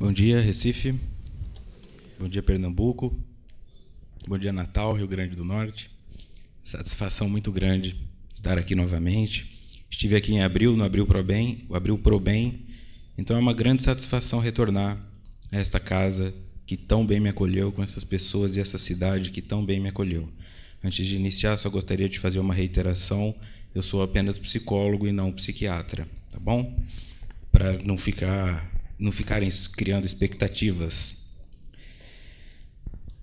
Bom dia, Recife. Bom dia, Pernambuco. Bom dia, Natal, Rio Grande do Norte. Satisfação muito grande estar aqui novamente. Estive aqui em abril, no Abril Pro Bem. Então é uma grande satisfação retornar a esta casa que tão bem me acolheu, com essas pessoas e essa cidade que tão bem me acolheu. Antes de iniciar, só gostaria de fazer uma reiteração. Eu sou apenas psicólogo e não psiquiatra, tá bom? Para não ficarem criando expectativas.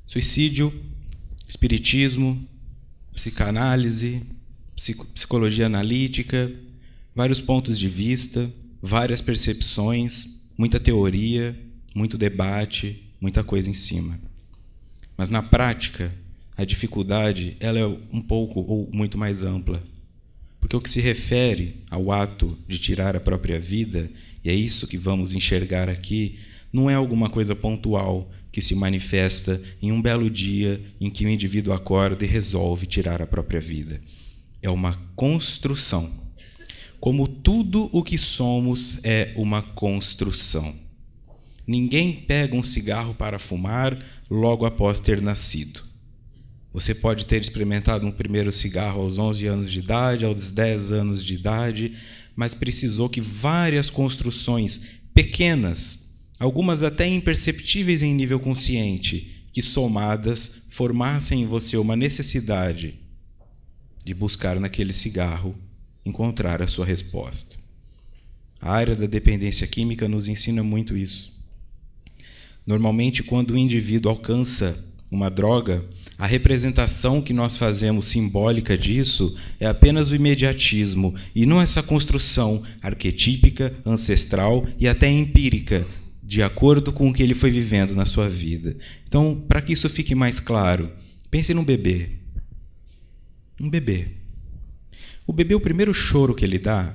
Suicídio, espiritismo, psicanálise, psicologia analítica, vários pontos de vista, várias percepções, muita teoria, muito debate, muita coisa em cima. Mas, na prática, a dificuldade ela é um pouco ou muito mais ampla. Porque o que se refere ao ato de tirar a própria vida, e é isso que vamos enxergar aqui, não é alguma coisa pontual que se manifesta em um belo dia em que o indivíduo acorda e resolve tirar a própria vida. É uma construção. Como tudo o que somos é uma construção. Ninguém pega um cigarro para fumar logo após ter nascido. Você pode ter experimentado um primeiro cigarro aos 11 anos de idade, aos 10 anos de idade, mas precisou que várias construções pequenas, algumas até imperceptíveis em nível consciente, que somadas formassem em você uma necessidade de buscar naquele cigarro encontrar a sua resposta. A área da dependência química nos ensina muito isso. Normalmente, quando o indivíduo alcança uma droga, a representação que nós fazemos simbólica disso é apenas o imediatismo e não essa construção arquetípica, ancestral e até empírica, de acordo com o que ele foi vivendo na sua vida. Então, para que isso fique mais claro, pense num bebê. Um bebê. O bebê, o primeiro choro que ele dá,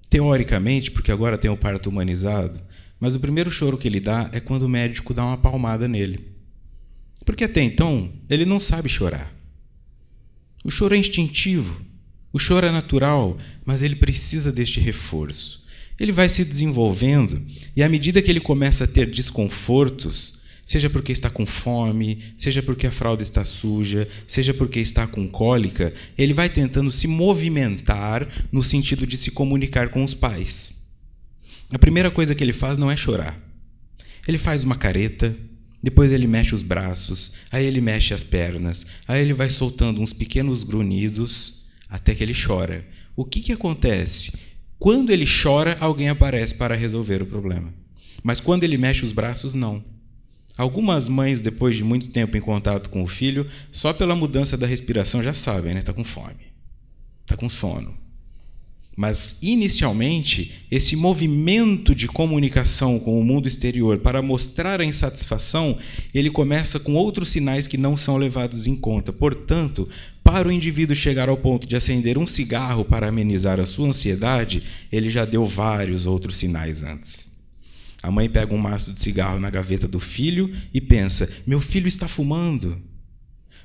teoricamente, porque agora tem o parto humanizado, mas o primeiro choro que ele dá é quando o médico dá uma palmada nele. Porque até então, ele não sabe chorar. O choro é instintivo, o choro é natural, mas ele precisa deste reforço. Ele vai se desenvolvendo e, à medida que ele começa a ter desconfortos, seja porque está com fome, seja porque a fralda está suja, seja porque está com cólica, ele vai tentando se movimentar no sentido de se comunicar com os pais. A primeira coisa que ele faz não é chorar. Ele faz uma careta, depois ele mexe os braços, aí ele mexe as pernas, aí ele vai soltando uns pequenos grunhidos até que ele chora. O que acontece? Quando ele chora, alguém aparece para resolver o problema. Mas quando ele mexe os braços, não. Algumas mães, depois de muito tempo em contato com o filho, só pela mudança da respiração já sabem, né? Está com fome, está com sono. Mas, inicialmente, esse movimento de comunicação com o mundo exterior para mostrar a insatisfação, ele começa com outros sinais que não são levados em conta. Portanto, para o indivíduo chegar ao ponto de acender um cigarro para amenizar a sua ansiedade, ele já deu vários outros sinais antes. A mãe pega um maço de cigarro na gaveta do filho e pensa, meu filho está fumando.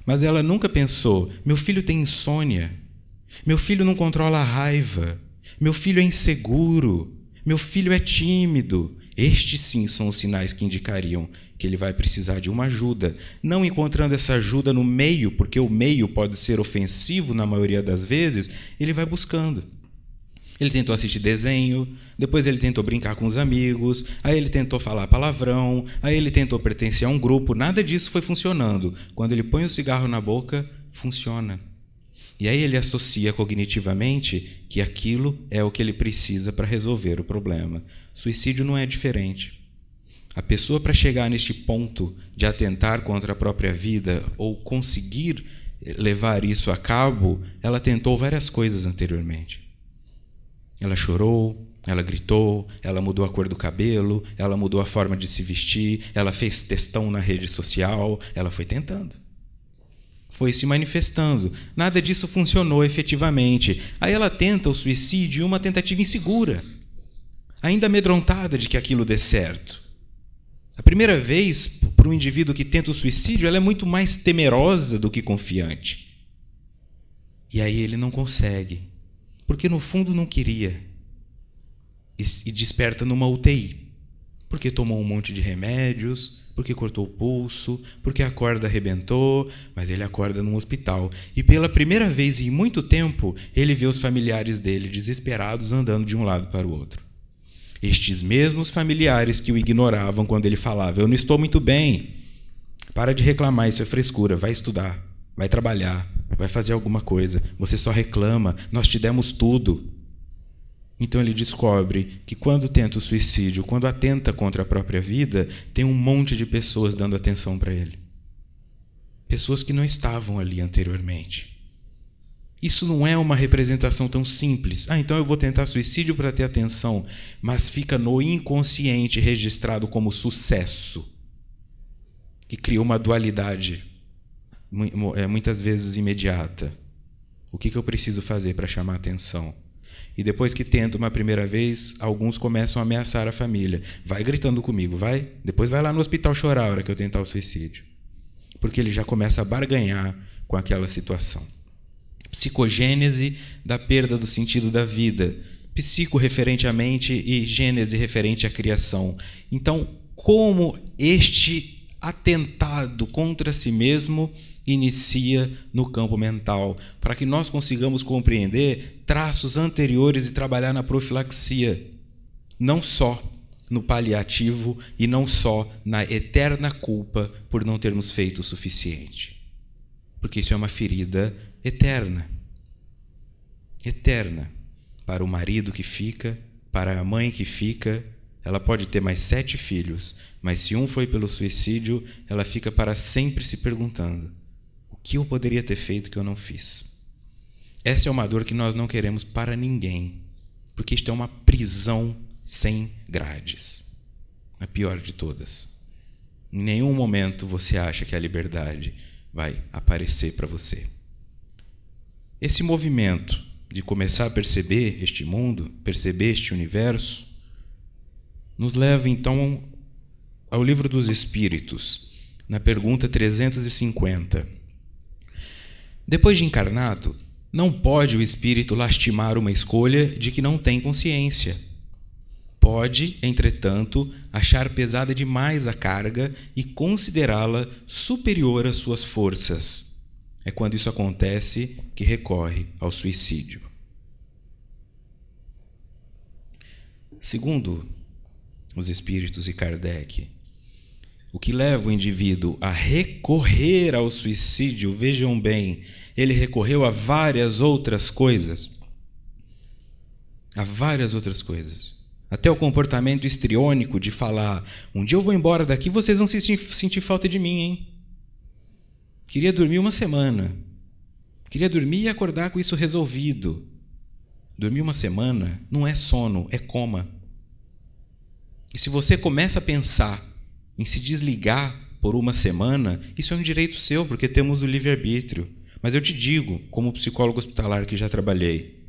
Mas ela nunca pensou, meu filho tem insônia. Meu filho não controla a raiva. Meu filho é inseguro. Meu filho é tímido. Estes, sim, são os sinais que indicariam que ele vai precisar de uma ajuda. Não encontrando essa ajuda no meio, porque o meio pode ser ofensivo na maioria das vezes, ele vai buscando. Ele tentou assistir desenho, depois ele tentou brincar com os amigos, aí ele tentou falar palavrão, aí ele tentou pertencer a um grupo. Nada disso foi funcionando. Quando ele põe o cigarro na boca, funciona. E aí ele associa cognitivamente que aquilo é o que ele precisa para resolver o problema. Suicídio não é diferente. A pessoa, para chegar neste ponto de atentar contra a própria vida ou conseguir levar isso a cabo, ela tentou várias coisas anteriormente. Ela chorou, ela gritou, ela mudou a cor do cabelo, ela mudou a forma de se vestir, ela fez textão na rede social, ela foi tentando. Foi se manifestando. Nada disso funcionou efetivamente. Aí ela tenta o suicídio, uma tentativa insegura, ainda amedrontada de que aquilo dê certo. A primeira vez, para um indivíduo que tenta o suicídio, ela é muito mais temerosa do que confiante. E aí ele não consegue, porque no fundo não queria. E desperta numa UTI. porque tomou um monte de remédios, porque cortou o pulso, porque a corda arrebentou, mas ele acorda num hospital. E pela primeira vez em muito tempo, ele vê os familiares dele desesperados andando de um lado para o outro. Estes mesmos familiares que o ignoravam quando ele falava: eu não estou muito bem, para de reclamar, isso é frescura, vai estudar, vai trabalhar, vai fazer alguma coisa, você só reclama, nós te demos tudo. Então ele descobre que quando tenta o suicídio, quando atenta contra a própria vida, tem um monte de pessoas dando atenção para ele. Pessoas que não estavam ali anteriormente. Isso não é uma representação tão simples. Então eu vou tentar suicídio para ter atenção, mas fica no inconsciente registrado como sucesso. E cria uma dualidade, muitas vezes imediata. O que eu preciso fazer para chamar atenção? E depois que tenta uma primeira vez, alguns começam a ameaçar a família. Vai gritando comigo, vai. Depois vai lá no hospital chorar a hora que eu tentar o suicídio. Porque ele já começa a barganhar com aquela situação. Psicogênese da perda do sentido da vida. Psico referente à mente e gênese referente à criação. Então, como este atentado contra si mesmo inicia no campo mental, para que nós consigamos compreender traços anteriores e trabalhar na profilaxia, não só no paliativo e não só na eterna culpa por não termos feito o suficiente. Porque isso é uma ferida eterna. Eterna. Para o marido que fica, para a mãe que fica. Ela pode ter mais 7 filhos, mas se um foi pelo suicídio, ela fica para sempre se perguntando: o que eu poderia ter feito que eu não fiz? Essa é uma dor que nós não queremos para ninguém, porque isto é uma prisão sem grades. A pior de todas. Em nenhum momento você acha que a liberdade vai aparecer para você. Esse movimento de começar a perceber este mundo, perceber este universo, nos leva então ao Livro dos Espíritos, na pergunta 350. Depois de encarnado, não pode o espírito lastimar uma escolha de que não tem consciência. Pode, entretanto, achar pesada demais a carga e considerá-la superior às suas forças. É quando isso acontece que recorre ao suicídio. Segundo os espíritos e Kardec, o que leva o indivíduo a recorrer ao suicídio, vejam bem, ele recorreu a várias outras coisas. A várias outras coisas. Até o comportamento histriônico de falar: um dia eu vou embora daqui, vocês vão sentir falta de mim, hein? Queria dormir uma semana. Queria dormir e acordar com isso resolvido. Dormir uma semana não é sono, é coma. E se você começa a pensar em se desligar por uma semana, isso é um direito seu, porque temos o livre-arbítrio. Mas eu te digo, como psicólogo hospitalar que já trabalhei,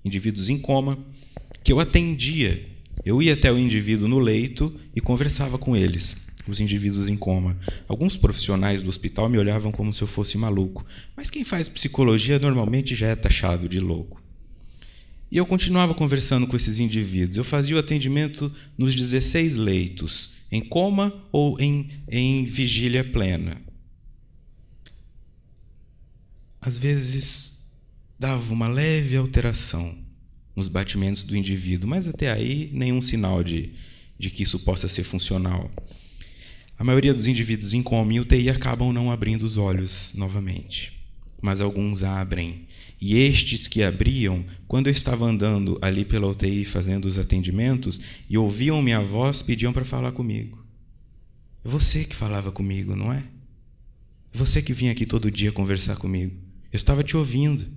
indivíduos em coma, que eu atendia. Eu ia até o indivíduo no leito e conversava com eles, os indivíduos em coma. Alguns profissionais do hospital me olhavam como se eu fosse maluco, mas quem faz psicologia normalmente já é taxado de louco. E eu continuava conversando com esses indivíduos. Eu fazia o atendimento nos 16 leitos, em coma ou em vigília plena. Às vezes dava uma leve alteração nos batimentos do indivíduo, mas até aí nenhum sinal de que isso possa ser funcional. A maioria dos indivíduos em coma e UTI acabam não abrindo os olhos novamente, mas alguns abrem. E estes que abriam, quando eu estava andando ali pela UTI fazendo os atendimentos e ouviam minha voz, pediam para falar comigo. É você que falava comigo, não é? É você que vinha aqui todo dia conversar comigo. Eu estava te ouvindo.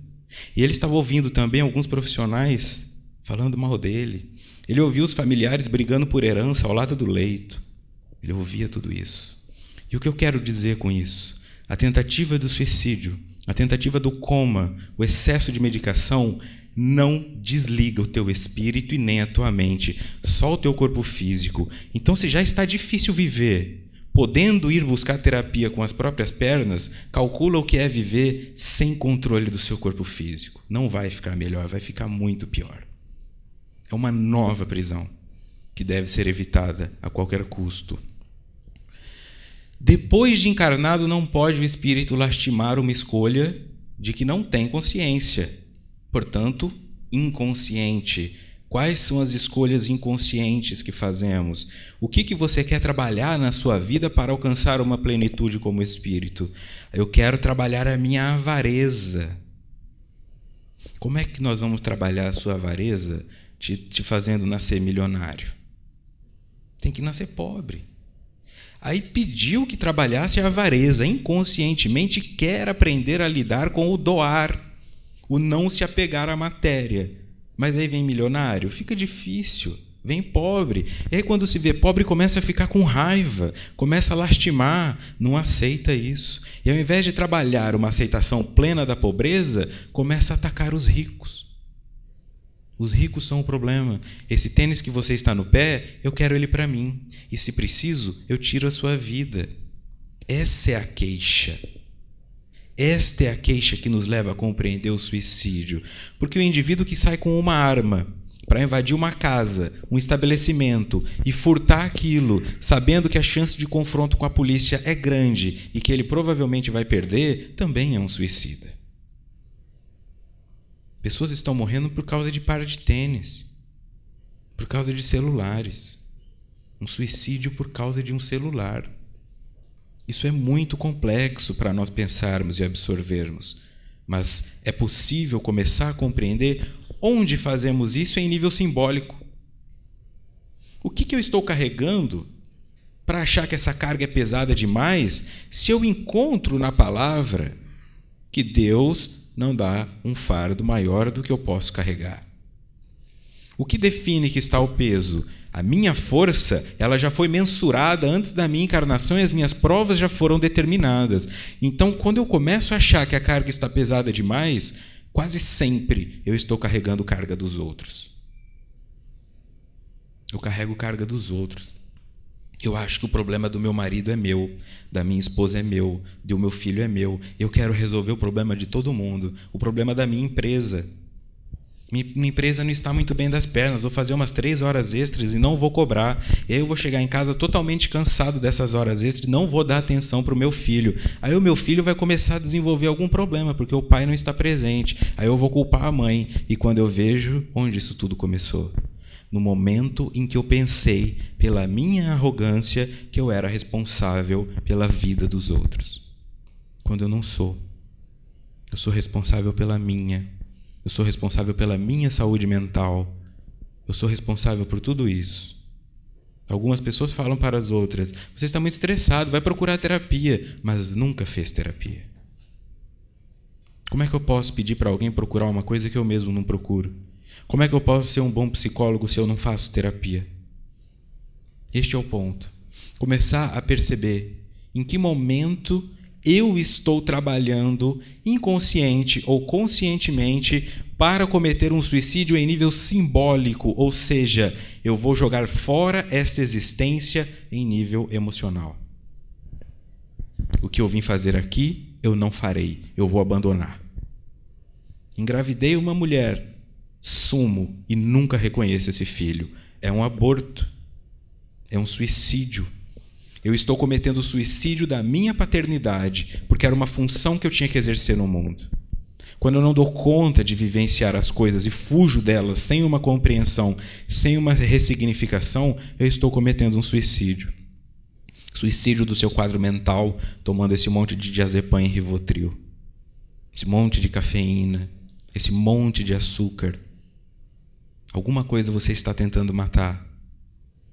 E ele estava ouvindo também alguns profissionais falando mal dele. Ele ouvia os familiares brigando por herança ao lado do leito. Ele ouvia tudo isso. E o que eu quero dizer com isso? A tentativa do suicídio, a tentativa do coma, o excesso de medicação não desliga o teu espírito e nem a tua mente, só o teu corpo físico. Então, se já está difícil viver, podendo ir buscar terapia com as próprias pernas, calcula o que é viver sem controle do seu corpo físico. Não vai ficar melhor, vai ficar muito pior. É uma nova prisão que deve ser evitada a qualquer custo. Depois de encarnado, não pode o espírito lastimar uma escolha de que não tem consciência, portanto, inconsciente. Quais são as escolhas inconscientes que fazemos? O que você quer trabalhar na sua vida para alcançar uma plenitude como espírito? Eu quero trabalhar a minha avareza. Como é que nós vamos trabalhar a sua avareza te fazendo nascer milionário? Tem que nascer pobre. Aí pediu que trabalhasse a avareza, inconscientemente quer aprender a lidar com o doar, o não se apegar à matéria. Mas aí vem milionário, fica difícil, vem pobre. E aí quando se vê pobre começa a ficar com raiva, começa a lastimar, não aceita isso. E ao invés de trabalhar uma aceitação plena da pobreza, começa a atacar os ricos. Os ricos são o problema. Esse tênis que você está no pé, eu quero ele para mim. E se preciso, eu tiro a sua vida. Essa é a queixa. Esta é a queixa que nos leva a compreender o suicídio. Porque o indivíduo que sai com uma arma para invadir uma casa, um estabelecimento e furtar aquilo, sabendo que a chance de confronto com a polícia é grande e que ele provavelmente vai perder, também é um suicida. Pessoas estão morrendo por causa de par de tênis, por causa de celulares. Um suicídio por causa de um celular. Isso é muito complexo para nós pensarmos e absorvermos, mas é possível começar a compreender onde fazemos isso em nível simbólico. O que eu estou carregando para achar que essa carga é pesada demais se eu encontro na palavra que Deus não dá um fardo maior do que eu posso carregar? O que define que está o peso? A minha força, ela já foi mensurada antes da minha encarnação e as minhas provas já foram determinadas. Então, quando eu começo a achar que a carga está pesada demais, quase sempre eu estou carregando carga dos outros. Eu carrego carga dos outros. Eu acho que o problema do meu marido é meu, da minha esposa é meu, do meu filho é meu. Eu quero resolver o problema de todo mundo, o problema da minha empresa. Minha empresa não está muito bem das pernas, vou fazer umas 3 horas extras e não vou cobrar. E aí eu vou chegar em casa totalmente cansado dessas horas extras e não vou dar atenção para o meu filho. Aí o meu filho vai começar a desenvolver algum problema, porque o pai não está presente. Aí eu vou culpar a mãe. E quando eu vejo, onde isso tudo começou? No momento em que eu pensei, pela minha arrogância, que eu era responsável pela vida dos outros. Quando eu não sou. Eu sou responsável pela minha. Eu sou responsável pela minha saúde mental. Eu sou responsável por tudo isso. Algumas pessoas falam para as outras: você está muito estressado, vai procurar terapia. Mas nunca fez terapia. Como é que eu posso pedir para alguém procurar uma coisa que eu mesmo não procuro? Como é que eu posso ser um bom psicólogo se eu não faço terapia? Este é o ponto. Começar a perceber em que momento eu estou trabalhando inconsciente ou conscientemente para cometer um suicídio em nível simbólico, ou seja, eu vou jogar fora esta existência em nível emocional. O que eu vim fazer aqui, eu não farei, eu vou abandonar. Engravidei uma mulher, sumo e nunca reconheço esse filho. É um aborto, é um suicídio. Eu estou cometendo o suicídio da minha paternidade, porque era uma função que eu tinha que exercer no mundo. Quando eu não dou conta de vivenciar as coisas e fujo delas sem uma compreensão, sem uma ressignificação, eu estou cometendo um suicídio. Suicídio do seu quadro mental, tomando esse monte de diazepam e Rivotril, esse monte de cafeína, esse monte de açúcar. Alguma coisa você está tentando matar,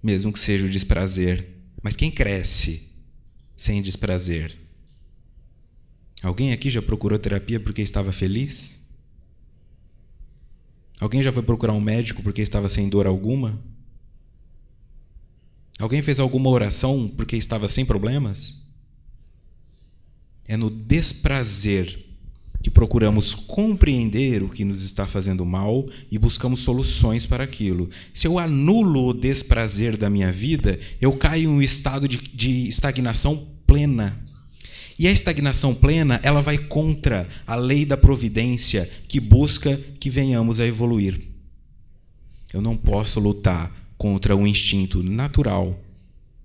mesmo que seja o desprazer. Mas quem cresce sem desprazer? Alguém aqui já procurou terapia porque estava feliz? Alguém já foi procurar um médico porque estava sem dor alguma? Alguém fez alguma oração porque estava sem problemas? É no desprazer que procuramos compreender o que nos está fazendo mal e buscamos soluções para aquilo. Se eu anulo o desprazer da minha vida, eu caio em um estado de estagnação plena. E a estagnação plena, ela vai contra a lei da providência que busca que venhamos a evoluir. Eu não posso lutar contra o instinto natural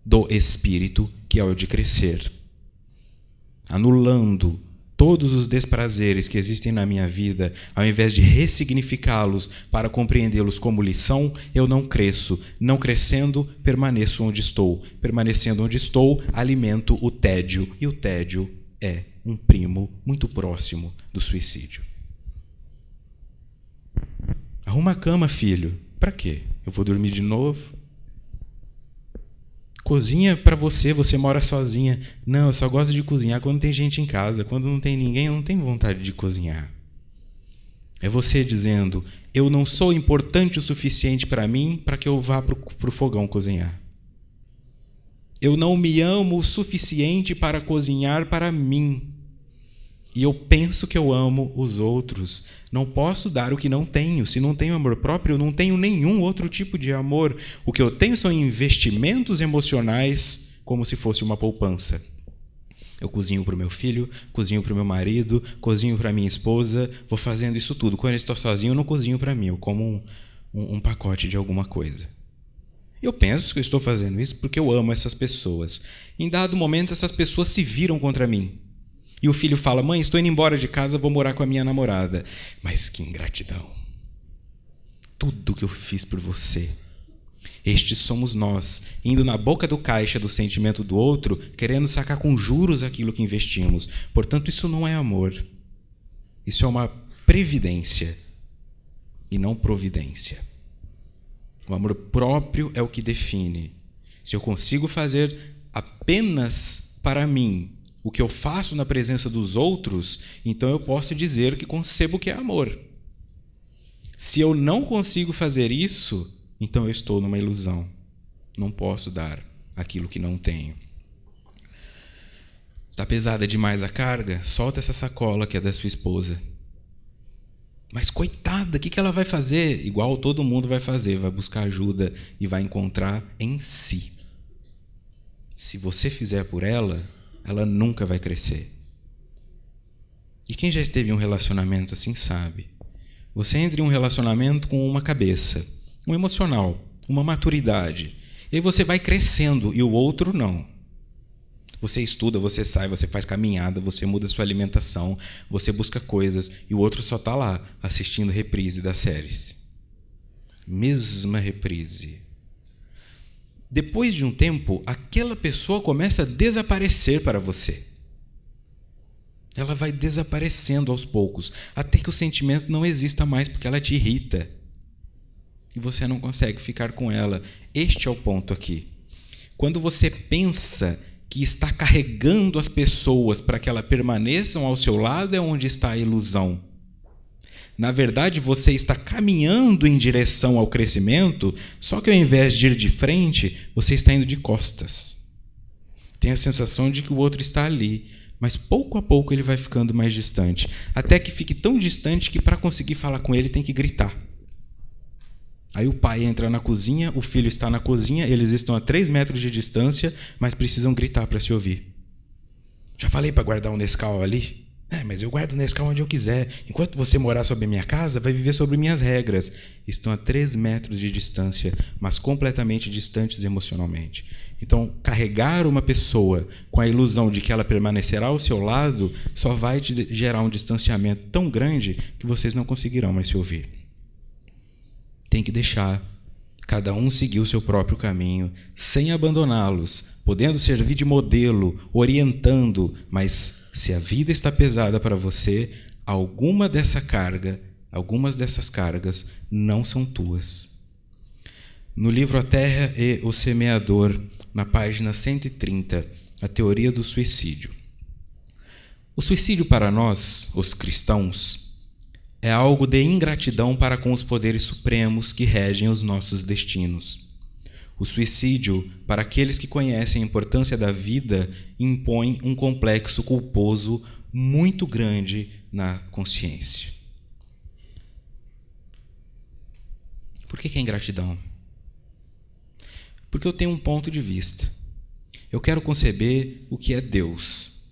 do espírito, que é o de crescer. Anulando todos os desprazeres que existem na minha vida, ao invés de ressignificá-los para compreendê-los como lição, eu não cresço. Não crescendo, permaneço onde estou. Permanecendo onde estou, alimento o tédio. E o tédio é um primo muito próximo do suicídio. Arruma a cama, filho. Para quê? Eu vou dormir de novo? Cozinha para você, você mora sozinha. Não, eu só gosto de cozinhar quando tem gente em casa. Quando não tem ninguém, eu não tenho vontade de cozinhar. É você dizendo, eu não sou importante o suficiente para mim para que eu vá para o fogão cozinhar. Eu não me amo o suficiente para cozinhar para mim. E eu penso que eu amo os outros. Não posso dar o que não tenho. Se não tenho amor próprio, eu não tenho nenhum outro tipo de amor. O que eu tenho são investimentos emocionais, como se fosse uma poupança. Eu cozinho para o meu filho, cozinho para o meu marido, cozinho para a minha esposa, vou fazendo isso tudo. Quando eu estou sozinho, eu não cozinho para mim, eu como um pacote de alguma coisa. Eu penso que eu estou fazendo isso porque eu amo essas pessoas. Em dado momento, essas pessoas se viram contra mim. E o filho fala, mãe, estou indo embora de casa, vou morar com a minha namorada. Mas que ingratidão. Tudo que eu fiz por você. Estes somos nós, indo na boca do caixa do sentimento do outro, querendo sacar com juros aquilo que investimos. Portanto, isso não é amor. Isso é uma previdência e não providência. O amor próprio é o que define. Se eu consigo fazer apenas para mim o que eu faço na presença dos outros, então eu posso dizer que concebo o que é amor. Se eu não consigo fazer isso, então eu estou numa ilusão. Não posso dar aquilo que não tenho. Está pesada demais a carga? Solta essa sacola que é da sua esposa. Mas coitada, o que ela vai fazer? Igual todo mundo vai fazer, vai buscar ajuda e vai encontrar em si. Se você fizer por ela, ela nunca vai crescer. E quem já esteve em um relacionamento assim sabe. Você entra em um relacionamento com uma cabeça, um emocional, uma maturidade. E aí você vai crescendo e o outro não. Você estuda, você sai, você faz caminhada, você muda sua alimentação, você busca coisas e o outro só está lá assistindo reprise das séries. Mesma reprise. Depois de um tempo, aquela pessoa começa a desaparecer para você. Ela vai desaparecendo aos poucos, até que o sentimento não exista mais, porque ela te irrita. E você não consegue ficar com ela. Este é o ponto aqui. Quando você pensa que está carregando as pessoas para que elas permaneçam ao seu lado, é onde está a ilusão. Na verdade, você está caminhando em direção ao crescimento, só que ao invés de ir de frente, você está indo de costas. Tem a sensação de que o outro está ali, mas pouco a pouco ele vai ficando mais distante, até que fique tão distante que para conseguir falar com ele tem que gritar. Aí o pai entra na cozinha, o filho está na cozinha, eles estão a 3 metros de distância, mas precisam gritar para se ouvir. Já falei para guardar um Nescau ali? Mas eu guardo o Nescau onde eu quiser. Enquanto você morar sob a minha casa, vai viver sobre minhas regras. Estão a 3 metros de distância, mas completamente distantes emocionalmente. Então, carregar uma pessoa com a ilusão de que ela permanecerá ao seu lado só vai te gerar um distanciamento tão grande que vocês não conseguirão mais se ouvir. Tem que deixar cada um seguir o seu próprio caminho, sem abandoná-los, podendo servir de modelo, orientando, mas se a vida está pesada para você, algumas dessas cargas não são tuas. No livro A Terra e o Semeador, na página 130, a teoria do suicídio. O suicídio para nós, os cristãos, é algo de ingratidão para com os poderes supremos que regem os nossos destinos. O suicídio, para aqueles que conhecem a importância da vida, impõe um complexo culposo muito grande na consciência. Por que é ingratidão? Porque eu tenho um ponto de vista. Eu quero conceber o que é Deus.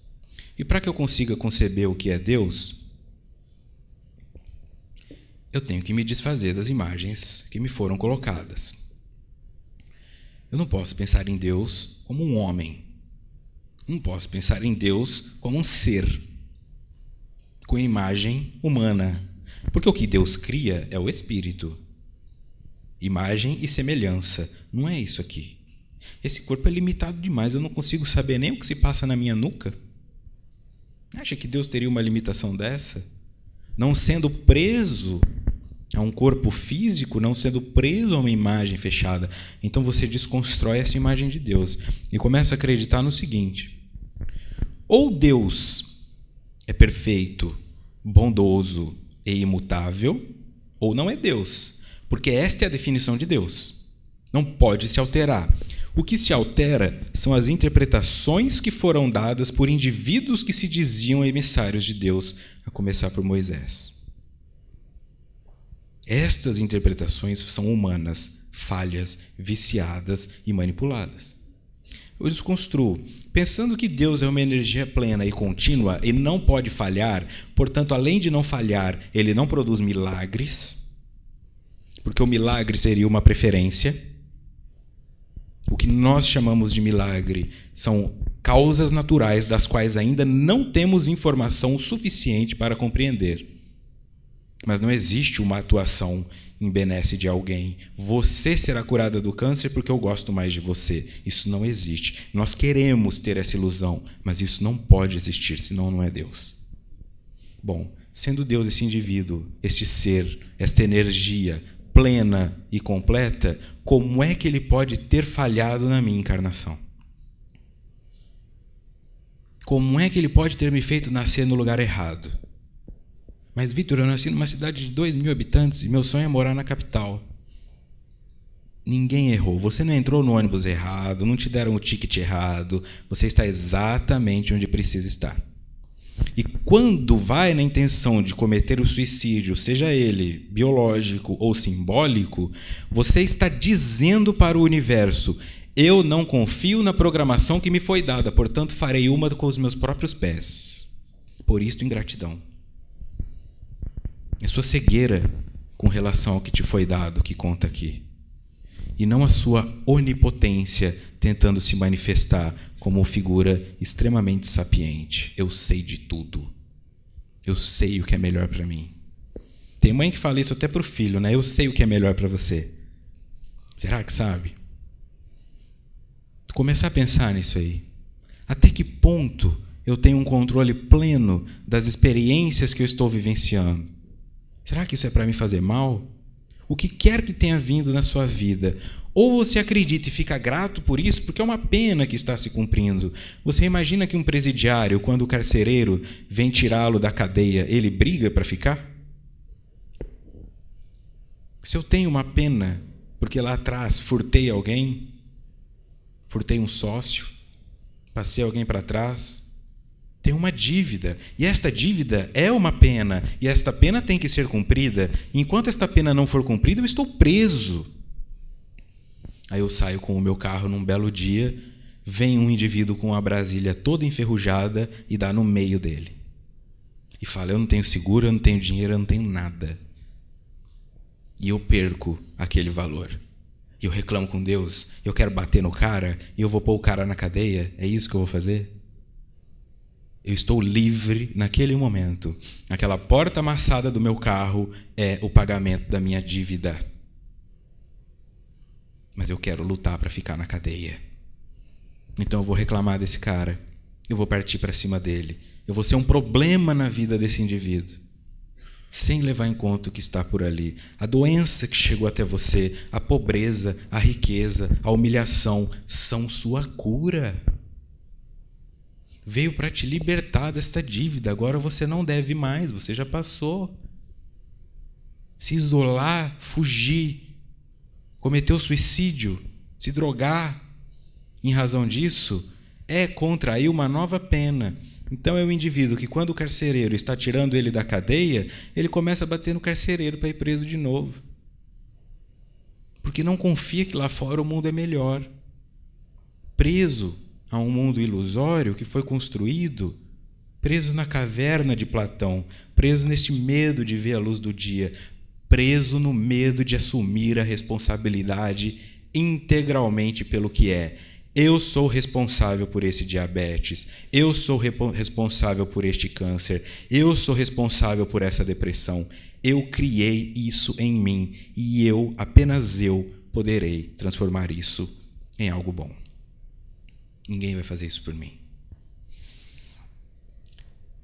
E para que eu consiga conceber o que é Deus, eu tenho que me desfazer das imagens que me foram colocadas. Eu não posso pensar em Deus como um homem. Não posso pensar em Deus como um ser com imagem humana. Porque o que Deus cria é o Espírito. Imagem e semelhança. Não é isso aqui. Esse corpo é limitado demais. Eu não consigo saber nem o que se passa na minha nuca. Acha que Deus teria uma limitação dessa? Não sendo preso a um corpo físico, não sendo preso a uma imagem fechada. Então você desconstrói essa imagem de Deus e começa a acreditar no seguinte: ou Deus é perfeito, bondoso e imutável, ou não é Deus, porque esta é a definição de Deus. Não pode se alterar. O que se altera são as interpretações que foram dadas por indivíduos que se diziam emissários de Deus, a começar por Moisés. Estas interpretações são humanas, falhas, viciadas e manipuladas. Eu desconstruo, pensando que Deus é uma energia plena e contínua e não pode falhar, portanto, além de não falhar, ele não produz milagres, porque o milagre seria uma preferência. O que nós chamamos de milagre são causas naturais das quais ainda não temos informação suficiente para compreender. Mas não existe uma atuação em benesse de alguém. Você será curada do câncer porque eu gosto mais de você. Isso não existe. Nós queremos ter essa ilusão, mas isso não pode existir, senão não é Deus. Bom, sendo Deus esse indivíduo, este ser, esta energia plena e completa, como é que ele pode ter falhado na minha encarnação? Como é que ele pode ter me feito nascer no lugar errado? Mas, Vitor, eu nasci numa cidade de 2.000 habitantes e meu sonho é morar na capital. Ninguém errou. Você não entrou no ônibus errado, não te deram o ticket errado. Você está exatamente onde precisa estar. E quando vai na intenção de cometer o suicídio, seja ele biológico ou simbólico, você está dizendo para o universo: eu não confio na programação que me foi dada, portanto farei uma com os meus próprios pés. Por isto, ingratidão. É sua cegueira com relação ao que te foi dado que conta aqui. E não a sua onipotência tentando se manifestar como figura extremamente sapiente. Eu sei de tudo. Eu sei o que é melhor para mim. Tem mãe que fala isso até para o filho, né? Eu sei o que é melhor para você. Será que sabe? Começar a pensar nisso aí. Até que ponto eu tenho um controle pleno das experiências que eu estou vivenciando? Será que isso é para me fazer mal? O que quer que tenha vindo na sua vida, ou você acredita e fica grato por isso, porque é uma pena que está se cumprindo. Você imagina que um presidiário, quando o carcereiro vem tirá-lo da cadeia, ele briga para ficar? Se eu tenho uma pena, porque lá atrás furtei alguém, furtei um sócio, passei alguém para trás, tem uma dívida, e esta dívida é uma pena, e esta pena tem que ser cumprida. Enquanto esta pena não for cumprida, eu estou preso. Aí eu saio com o meu carro num belo dia, vem um indivíduo com uma Brasília toda enferrujada e dá no meio dele. E fala: eu não tenho seguro, eu não tenho dinheiro, eu não tenho nada. E eu perco aquele valor. E eu reclamo com Deus, eu quero bater no cara, e eu vou pôr o cara na cadeia. É isso que eu vou fazer? Eu estou livre naquele momento. Aquela porta amassada do meu carro é o pagamento da minha dívida. Mas eu quero lutar para ficar na cadeia. Então eu vou reclamar desse cara. Eu vou partir para cima dele. Eu vou ser um problema na vida desse indivíduo, sem levar em conta o que está por ali. A doença que chegou até você, a pobreza, a riqueza, a humilhação, são sua cura. Veio para te libertar desta dívida. Agora você não deve mais, você já passou. Se isolar, fugir, cometer o suicídio, se drogar em razão disso, é contrair uma nova pena. Então é o indivíduo que, quando o carcereiro está tirando ele da cadeia, ele começa a bater no carcereiro para ir preso de novo. Porque não confia que lá fora o mundo é melhor. Preso a um mundo ilusório que foi construído, preso na caverna de Platão, preso neste medo de ver a luz do dia, preso no medo de assumir a responsabilidade integralmente pelo que é. Eu sou responsável por esse diabetes, eu sou responsável por este câncer, eu sou responsável por essa depressão. Eu criei isso em mim e apenas eu, poderei transformar isso em algo bom. Ninguém vai fazer isso por mim.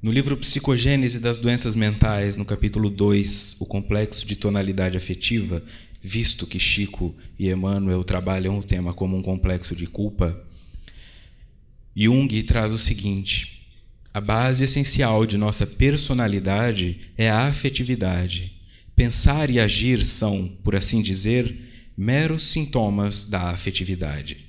No livro Psicogênese das Doenças Mentais, no capítulo 2, o complexo de tonalidade afetiva, visto que Chico e Emmanuel trabalham o tema como um complexo de culpa, Jung traz o seguinte: a base essencial de nossa personalidade é a afetividade. Pensar e agir são, por assim dizer, meros sintomas da afetividade.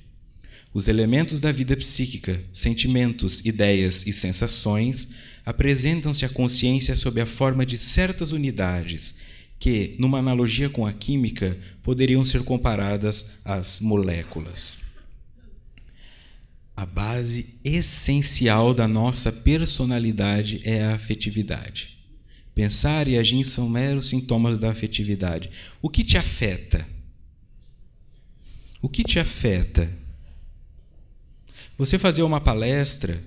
Os elementos da vida psíquica, sentimentos, ideias e sensações, apresentam-se à consciência sob a forma de certas unidades que, numa analogia com a química, poderiam ser comparadas às moléculas. A base essencial da nossa personalidade é a afetividade. Pensar e agir são meros sintomas da afetividade. O que te afeta? O que te afeta? Você fazer uma palestra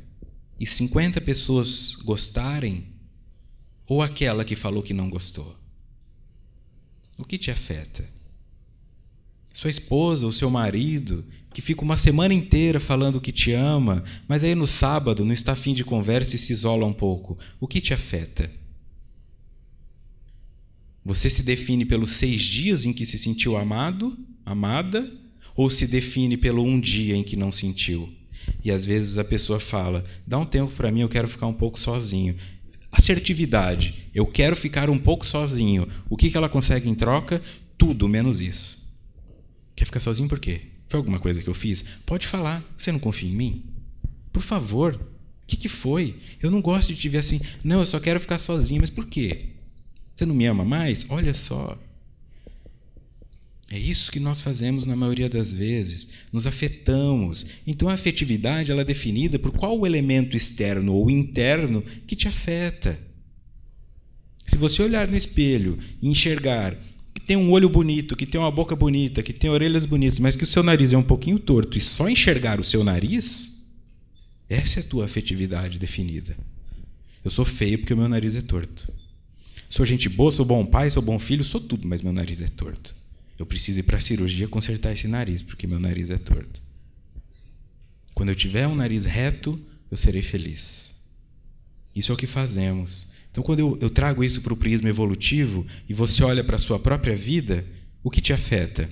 e 50 pessoas gostarem, ou aquela que falou que não gostou? O que te afeta? Sua esposa ou seu marido, que fica uma semana inteira falando que te ama, mas aí no sábado não está afim de conversa e se isola um pouco. O que te afeta? Você se define pelos 6 dias em que se sentiu amado, amada, ou se define pelo um dia em que não sentiu? E às vezes a pessoa fala: dá um tempo para mim, eu quero ficar um pouco sozinho. Assertividade: eu quero ficar um pouco sozinho. O que ela consegue em troca? Tudo menos isso. Quer ficar sozinho por quê? Foi alguma coisa que eu fiz? Pode falar. Você não confia em mim? Por favor. O que foi? Eu não gosto de te ver assim. Não, eu só quero ficar sozinho. Mas por quê? Você não me ama mais? Olha só. É isso que nós fazemos na maioria das vezes. Nos afetamos. Então a afetividade ela é definida por qual o elemento externo ou interno que te afeta. Se você olhar no espelho e enxergar que tem um olho bonito, que tem uma boca bonita, que tem orelhas bonitas, mas que o seu nariz é um pouquinho torto e só enxergar o seu nariz, essa é a tua afetividade definida. Eu sou feio porque o meu nariz é torto. Sou gente boa, sou bom pai, sou bom filho, sou tudo, mas meu nariz é torto. Eu preciso ir para a cirurgia consertar esse nariz, porque meu nariz é torto. Quando eu tiver um nariz reto, eu serei feliz. Isso é o que fazemos. Então, quando eu trago isso para o prisma evolutivo e você olha para a sua própria vida, o que te afeta?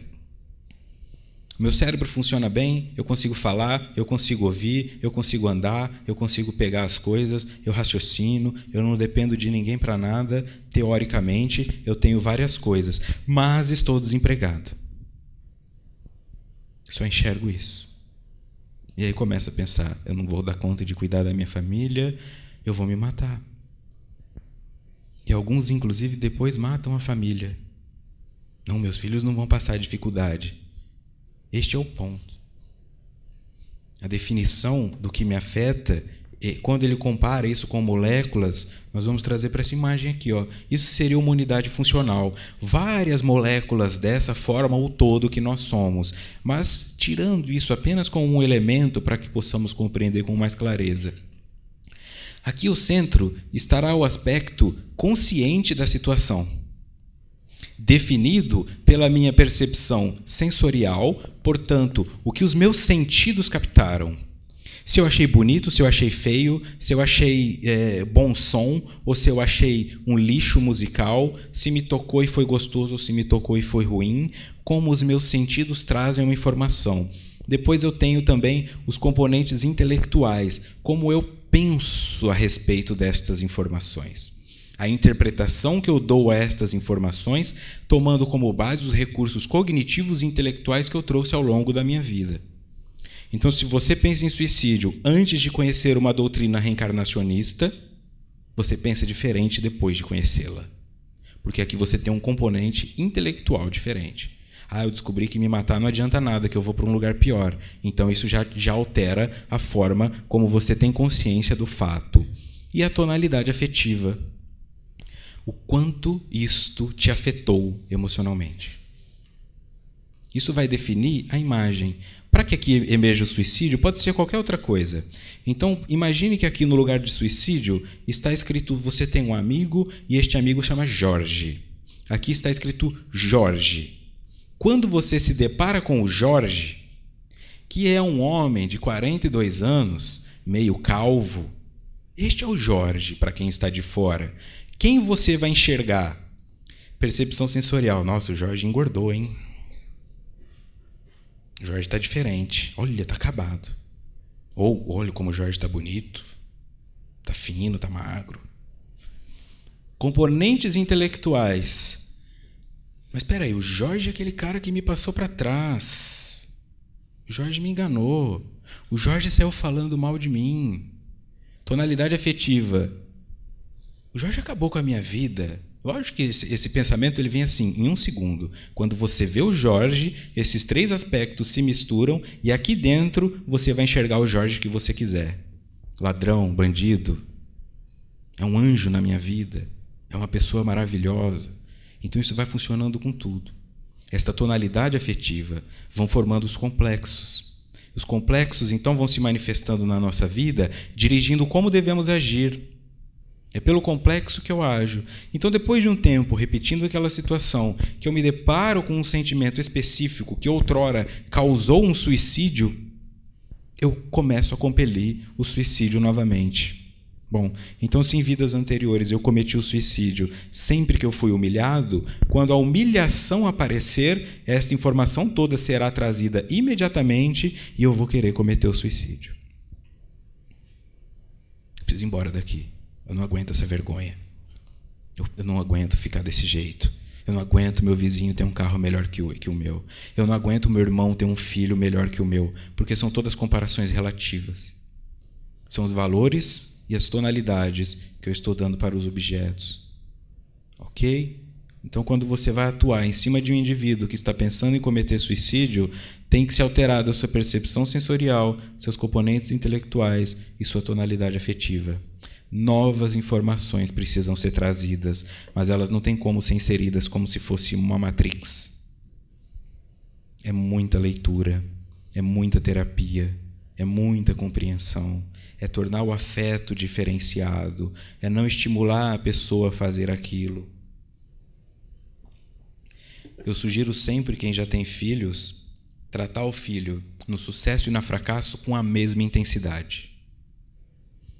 O meu cérebro funciona bem, eu consigo falar, eu consigo ouvir, eu consigo andar, eu consigo pegar as coisas, eu raciocino, eu não dependo de ninguém para nada. Teoricamente, eu tenho várias coisas, mas estou desempregado. Só enxergo isso. E aí começo a pensar: eu não vou dar conta de cuidar da minha família, eu vou me matar. E alguns, inclusive, depois matam a família. Não, meus filhos não vão passar dificuldade. Este é o ponto. A definição do que me afeta, quando ele compara isso com moléculas, nós vamos trazer para essa imagem aqui. Isso seria uma unidade funcional. Várias moléculas dessa formam o todo que nós somos. Mas, tirando isso apenas como um elemento para que possamos compreender com mais clareza. Aqui o centro estará o aspecto consciente da situação, definido pela minha percepção sensorial, portanto, o que os meus sentidos captaram. Se eu achei bonito, se eu achei feio, se eu achei bom som, ou se eu achei um lixo musical, se me tocou e foi gostoso, ou se me tocou e foi ruim, como os meus sentidos trazem uma informação. Depois eu tenho também os componentes intelectuais, como eu penso a respeito destas informações. A interpretação que eu dou a estas informações, tomando como base os recursos cognitivos e intelectuais que eu trouxe ao longo da minha vida. Então, se você pensa em suicídio antes de conhecer uma doutrina reencarnacionista, você pensa diferente depois de conhecê-la. Porque aqui você tem um componente intelectual diferente. Eu descobri que me matar não adianta nada, que eu vou para um lugar pior. Então, isso já altera a forma como você tem consciência do fato. E a tonalidade afetiva. O quanto isto te afetou emocionalmente. Isso vai definir a imagem. Para que aqui emerja o suicídio, pode ser qualquer outra coisa. Então, imagine que aqui no lugar de suicídio está escrito: você tem um amigo e este amigo chama Jorge. Aqui está escrito Jorge. Quando você se depara com o Jorge, que é um homem de 42 anos, meio calvo, este é o Jorge para quem está de fora. Quem você vai enxergar? Percepção sensorial. Nossa, o Jorge engordou, hein? O Jorge está diferente. Olha, está acabado. Ou, olha como o Jorge está bonito. Está fino, está magro. Componentes intelectuais. Mas espera aí, o Jorge é aquele cara que me passou para trás. O Jorge me enganou. O Jorge saiu falando mal de mim. Tonalidade afetiva. O Jorge acabou com a minha vida. Lógico que esse pensamento ele vem assim, em um segundo. Quando você vê o Jorge, esses três aspectos se misturam e aqui dentro você vai enxergar o Jorge que você quiser. Ladrão, bandido. É um anjo na minha vida. É uma pessoa maravilhosa. Então isso vai funcionando com tudo. Esta tonalidade afetiva vão formando os complexos. Os complexos, então, vão se manifestando na nossa vida, dirigindo como devemos agir. É pelo complexo que eu ajo. Então, depois de um tempo, repetindo aquela situação, que eu me deparo com um sentimento específico que outrora causou um suicídio, eu começo a compelir o suicídio novamente. Bom, então se em vidas anteriores eu cometi o suicídio sempre que eu fui humilhado, quando a humilhação aparecer, esta informação toda será trazida imediatamente e eu vou querer cometer o suicídio. Eu preciso ir embora daqui. Eu não aguento essa vergonha. Eu não aguento ficar desse jeito. Eu não aguento meu vizinho ter um carro melhor que o meu. Eu não aguento meu irmão ter um filho melhor que o meu, porque são todas comparações relativas. São os valores e as tonalidades que eu estou dando para os objetos. Ok? Então, quando você vai atuar em cima de um indivíduo que está pensando em cometer suicídio, tem que se alterar a sua percepção sensorial, seus componentes intelectuais e sua tonalidade afetiva. Novas informações precisam ser trazidas, mas elas não têm como ser inseridas como se fosse uma matrix. É muita leitura, é muita terapia, é muita compreensão. É tornar o afeto diferenciado, é não estimular a pessoa a fazer aquilo. Eu sugiro sempre, quem já tem filhos, tratar o filho no sucesso e no fracasso com a mesma intensidade,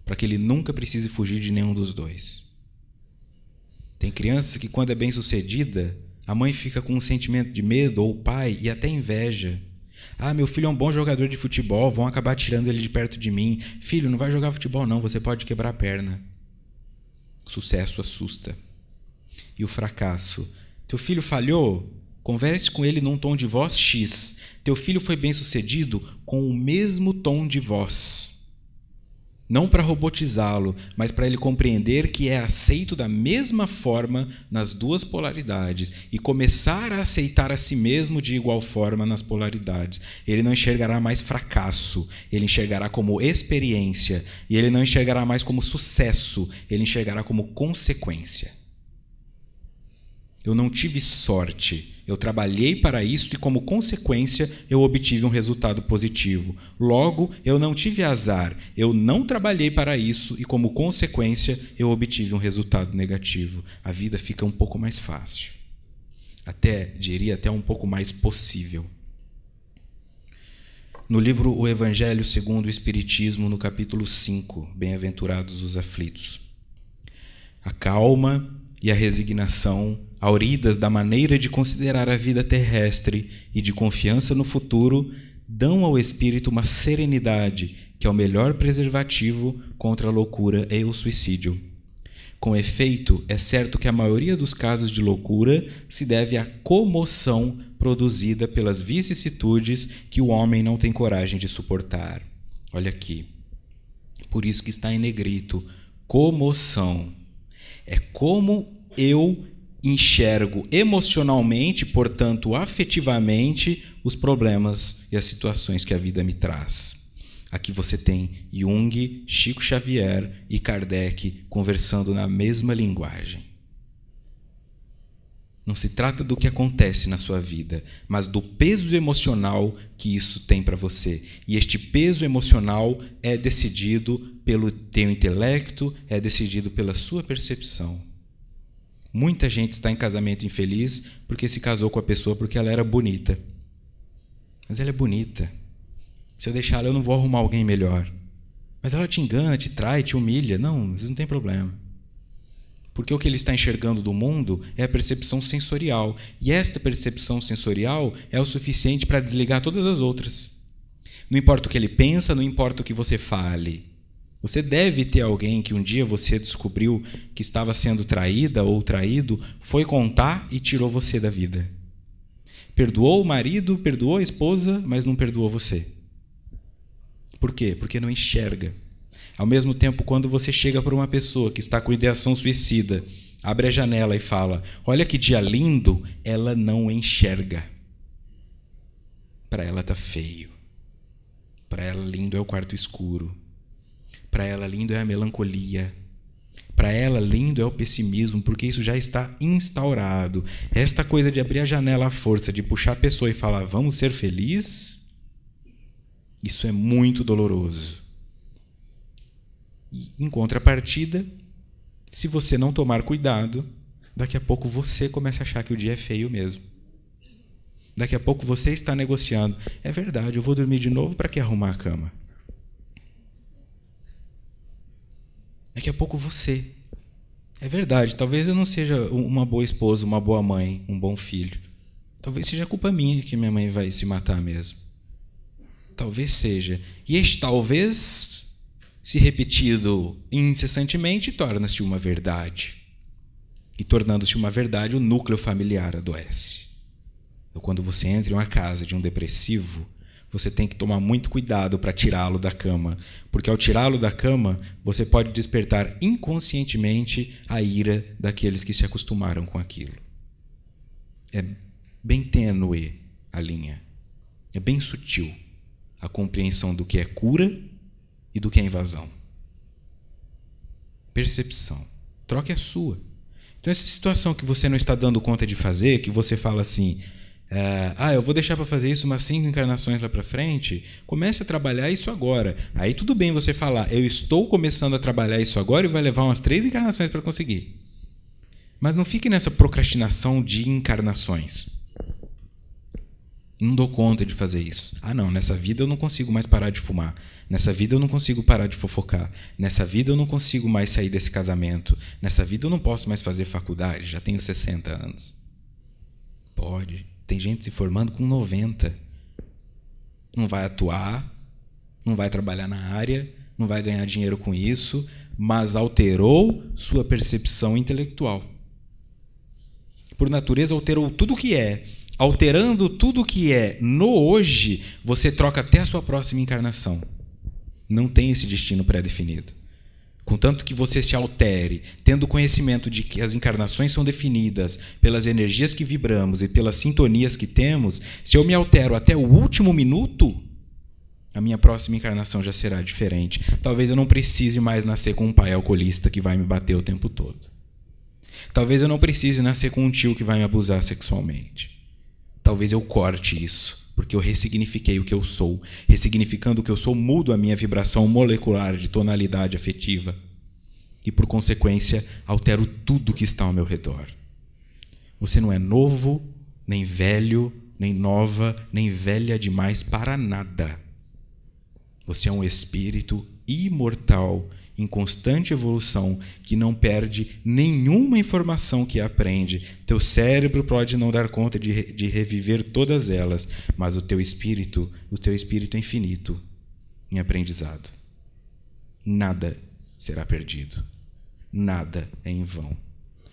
para que ele nunca precise fugir de nenhum dos dois. Tem criança que, quando é bem-sucedida, a mãe fica com um sentimento de medo, ou o pai, e até inveja. Ah, meu filho é um bom jogador de futebol, vão acabar tirando ele de perto de mim. Filho, não vai jogar futebol não, você pode quebrar a perna. O sucesso assusta. E o fracasso? Teu filho falhou? Converse com ele num tom de voz X. Teu filho foi bem-sucedido com o mesmo tom de voz. Não para robotizá-lo, mas para ele compreender que é aceito da mesma forma nas duas polaridades e começar a aceitar a si mesmo de igual forma nas polaridades. Ele não enxergará mais fracasso, ele enxergará como experiência, e ele não enxergará mais como sucesso, ele enxergará como consequência. Eu não tive sorte, eu trabalhei para isso e, como consequência, eu obtive um resultado positivo. Logo, eu não tive azar, eu não trabalhei para isso e, como consequência, eu obtive um resultado negativo. A vida fica um pouco mais fácil. Diria até um pouco mais possível. No livro O Evangelho segundo o Espiritismo, no capítulo 5, Bem-aventurados os aflitos, a calma e a resignação, auridas da maneira de considerar a vida terrestre e de confiança no futuro, dão ao espírito uma serenidade que é o melhor preservativo contra a loucura e o suicídio. Com efeito, é certo que a maioria dos casos de loucura se deve à comoção produzida pelas vicissitudes que o homem não tem coragem de suportar. Olha aqui. Por isso que está em negrito, comoção. É como eu enxergo emocionalmente, portanto, afetivamente, os problemas e as situações que a vida me traz. Aqui você tem Jung, Chico Xavier e Kardec conversando na mesma linguagem. Não se trata do que acontece na sua vida, mas do peso emocional que isso tem para você. E este peso emocional é decidido pelo teu intelecto, é decidido pela sua percepção. Muita gente está em casamento infeliz porque se casou com a pessoa porque ela era bonita. Mas ela é bonita. Se eu deixar ela, eu não vou arrumar alguém melhor. Mas ela te engana, te trai, te humilha. Não, isso não tem problema. Porque o que ele está enxergando do mundo é a percepção sensorial. E esta percepção sensorial é o suficiente para desligar todas as outras. Não importa o que ele pensa, não importa o que você fale. Você deve ter alguém que um dia você descobriu que estava sendo traída ou traído, foi contar e tirou você da vida. Perdoou o marido, perdoou a esposa, mas não perdoou você. Por quê? Porque não enxerga. Ao mesmo tempo, quando você chega para uma pessoa que está com ideação suicida, abre a janela e fala, olha que dia lindo, ela não enxerga. Para ela está feio. Para ela lindo é o quarto escuro. Para ela lindo é a melancolia. Para ela lindo é o pessimismo, porque isso já está instaurado. Esta coisa de abrir a janela à força, de puxar a pessoa e falar, vamos ser felizes, isso é muito doloroso. E, em contrapartida, se você não tomar cuidado, daqui a pouco você começa a achar que o dia é feio mesmo. Daqui a pouco você está negociando. É verdade, eu vou dormir de novo, para que arrumar a cama? Daqui a pouco você. É verdade, talvez eu não seja uma boa esposa, uma boa mãe, um bom filho. Talvez seja culpa minha que minha mãe vai se matar mesmo. Talvez seja. E este talvez, se repetido incessantemente, torna-se uma verdade. E tornando-se uma verdade, o núcleo familiar adoece. Então, quando você entra em uma casa de um depressivo, você tem que tomar muito cuidado para tirá-lo da cama, porque ao tirá-lo da cama, você pode despertar inconscientemente a ira daqueles que se acostumaram com aquilo. É bem tênue a linha, é bem sutil a compreensão do que é cura e do que é invasão. Percepção. Troca é sua. Então, essa situação que você não está dando conta de fazer, que você fala assim, eu vou deixar para fazer isso umas 5 encarnações lá para frente, comece a trabalhar isso agora. Aí tudo bem você falar, eu estou começando a trabalhar isso agora e vai levar umas 3 encarnações para conseguir. Mas não fique nessa procrastinação de encarnações. Não dou conta de fazer isso. Não, nessa vida eu não consigo mais parar de fumar. Nessa vida eu não consigo parar de fofocar. Nessa vida eu não consigo mais sair desse casamento. Nessa vida eu não posso mais fazer faculdade, já tenho 60 anos. Pode. Tem gente se formando com 90. Não vai atuar, não vai trabalhar na área, não vai ganhar dinheiro com isso, mas alterou sua percepção intelectual. Por natureza, alterou tudo o que é. Alterando tudo o que é no hoje, você troca até a sua próxima encarnação. Não tem esse destino pré-definido. Contanto que você se altere, tendo conhecimento de que as encarnações são definidas pelas energias que vibramos e pelas sintonias que temos, se eu me altero até o último minuto, a minha próxima encarnação já será diferente. Talvez eu não precise mais nascer com um pai alcoolista que vai me bater o tempo todo. Talvez eu não precise nascer com um tio que vai me abusar sexualmente. Talvez eu corte isso, porque eu ressignifiquei o que eu sou. Ressignificando o que eu sou, mudo a minha vibração molecular de tonalidade afetiva. E, por consequência, altero tudo que está ao meu redor. Você não é novo, nem velho, nem nova, nem velha demais para nada. Você é um espírito imortal, em constante evolução, que não perde nenhuma informação que aprende. Teu cérebro pode não dar conta de reviver todas elas, mas o teu espírito é infinito em aprendizado. Nada será perdido. Nada é em vão.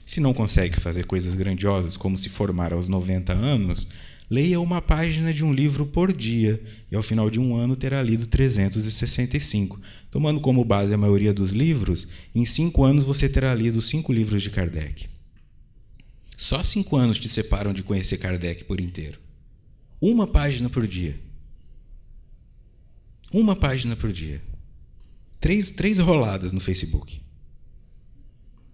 Se não consegue fazer coisas grandiosas, como se formar aos 90 anos, leia uma página de um livro por dia e, ao final de um ano, terá lido 365. Tomando como base a maioria dos livros, em 5 anos você terá lido 5 livros de Kardec. Só 5 anos te separam de conhecer Kardec por inteiro. Uma página por dia. Uma página por dia. 3 roladas no Facebook.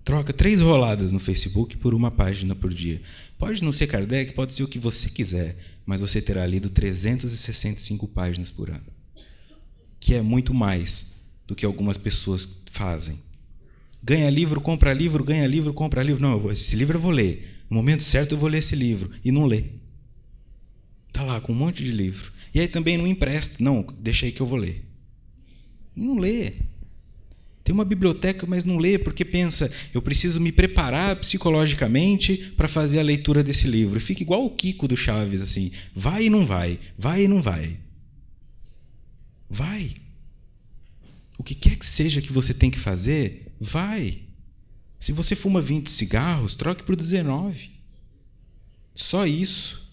Troca 3 roladas no Facebook por uma página por dia. Pode não ser Kardec, pode ser o que você quiser, mas você terá lido 365 páginas por ano, que é muito mais do que algumas pessoas fazem. Ganha livro, compra livro, ganha livro, compra livro. Não, esse livro eu vou ler. No momento certo eu vou ler esse livro. E não lê. Está lá com um monte de livro. E aí também não empresta. Não, deixa aí que eu vou ler. E não lê. Tem uma biblioteca, mas não lê, porque pensa, eu preciso me preparar psicologicamente para fazer a leitura desse livro. E fica igual o Kiko do Chaves, assim, vai e não vai, vai e não vai. Vai. O que quer que seja que você tem que fazer, vai. Se você fuma 20 cigarros, troque por 19. Só isso.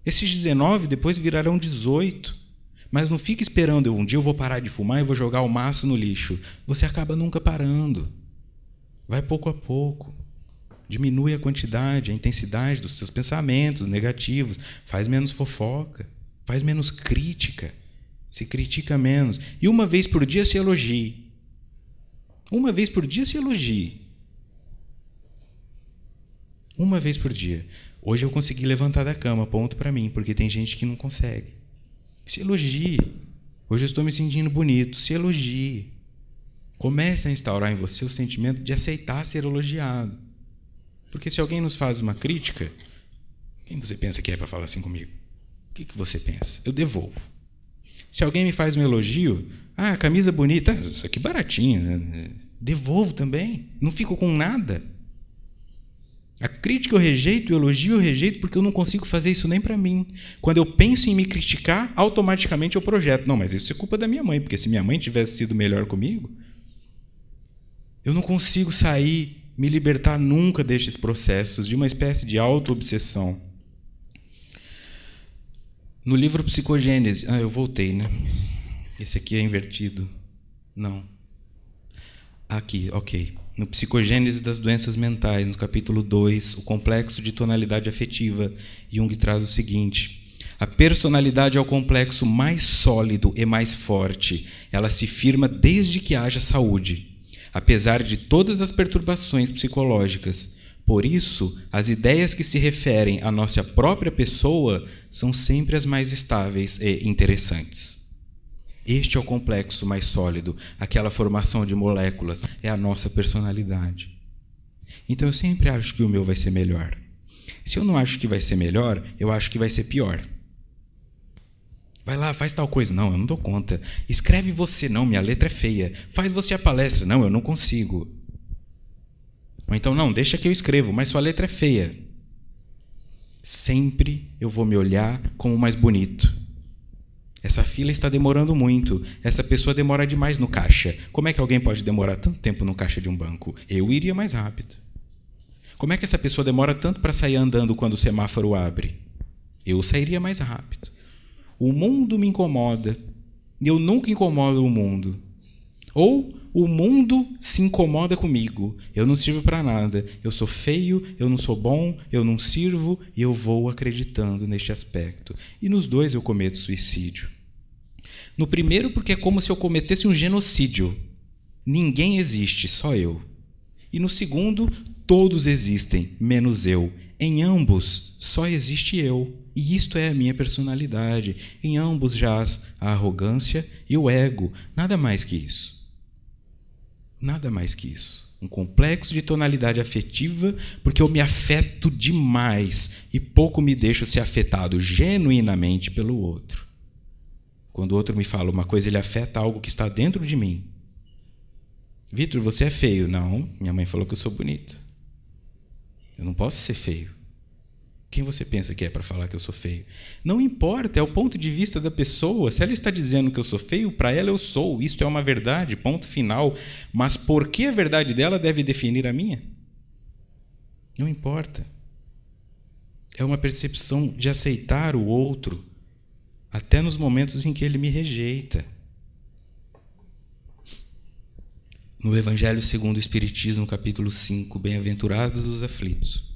Esses 19 depois virarão 18. Mas não fica esperando, um dia eu vou parar de fumar e vou jogar o maço no lixo. Você acaba nunca parando. Vai pouco a pouco. Diminui a quantidade, a intensidade dos seus pensamentos negativos. Faz menos fofoca. Faz menos crítica. Se critica menos. E uma vez por dia se elogie. Uma vez por dia se elogie. Uma vez por dia. Hoje eu consegui levantar da cama, ponto para mim, porque tem gente que não consegue. Se elogie. Hoje eu estou me sentindo bonito. Se elogie. Comece a instaurar em você o sentimento de aceitar ser elogiado. Porque se alguém nos faz uma crítica, quem você pensa que é para falar assim comigo? O que você pensa? Eu devolvo. Se alguém me faz um elogio, camisa bonita, isso aqui baratinho, né? Devolvo também. Não fico com nada. A crítica eu rejeito, o elogio eu rejeito, porque eu não consigo fazer isso nem para mim. Quando eu penso em me criticar, automaticamente eu projeto. Não, mas isso é culpa da minha mãe, porque se minha mãe tivesse sido melhor comigo, eu não consigo sair, me libertar nunca destes processos, de uma espécie de auto-obsessão. No livro Psicogênese... eu voltei, né? Esse aqui é invertido. Não. Aqui, ok. No Psicogênese das Doenças Mentais, no capítulo 2, o complexo de tonalidade afetiva, Jung traz o seguinte: a personalidade é o complexo mais sólido e mais forte. Ela se firma desde que haja saúde, apesar de todas as perturbações psicológicas. Por isso, as ideias que se referem à nossa própria pessoa são sempre as mais estáveis e interessantes. Este é o complexo mais sólido, aquela formação de moléculas, é a nossa personalidade. Então eu sempre acho que o meu vai ser melhor. Se eu não acho que vai ser melhor, eu acho que vai ser pior. Vai lá, faz tal coisa. Não, eu não dou conta. Escreve você. Não, minha letra é feia. Faz você a palestra. Não, eu não consigo. Ou então, não, deixa que eu escrevo, mas sua letra é feia. Sempre eu vou me olhar como o mais bonito. Essa fila está demorando muito. Essa pessoa demora demais no caixa. Como é que alguém pode demorar tanto tempo no caixa de um banco? Eu iria mais rápido. Como é que essa pessoa demora tanto para sair andando quando o semáforo abre? Eu sairia mais rápido. O mundo me incomoda. E eu nunca incomodo o mundo. Ou o mundo se incomoda comigo. Eu não sirvo para nada. Eu sou feio, eu não sou bom, eu não sirvo, e eu vou acreditando neste aspecto. E nos dois eu cometo suicídio. No primeiro, porque é como se eu cometesse um genocídio. Ninguém existe, só eu. E no segundo, todos existem, menos eu. Em ambos, só existe eu. E isto é a minha personalidade. Em ambos jaz a arrogância e o ego. Nada mais que isso. Nada mais que isso. Um complexo de tonalidade afetiva, porque eu me afeto demais e pouco me deixo ser afetado genuinamente pelo outro. Quando o outro me fala uma coisa, ele afeta algo que está dentro de mim. Vitor, você é feio. Não, minha mãe falou que eu sou bonito. Eu não posso ser feio. Quem você pensa que é para falar que eu sou feio? Não importa, é o ponto de vista da pessoa. Se ela está dizendo que eu sou feio, para ela eu sou. Isto é uma verdade, ponto final. Mas por que a verdade dela deve definir a minha? Não importa. É uma percepção de aceitar o outro, até nos momentos em que ele me rejeita. No Evangelho segundo o Espiritismo, capítulo 5, Bem-aventurados os aflitos.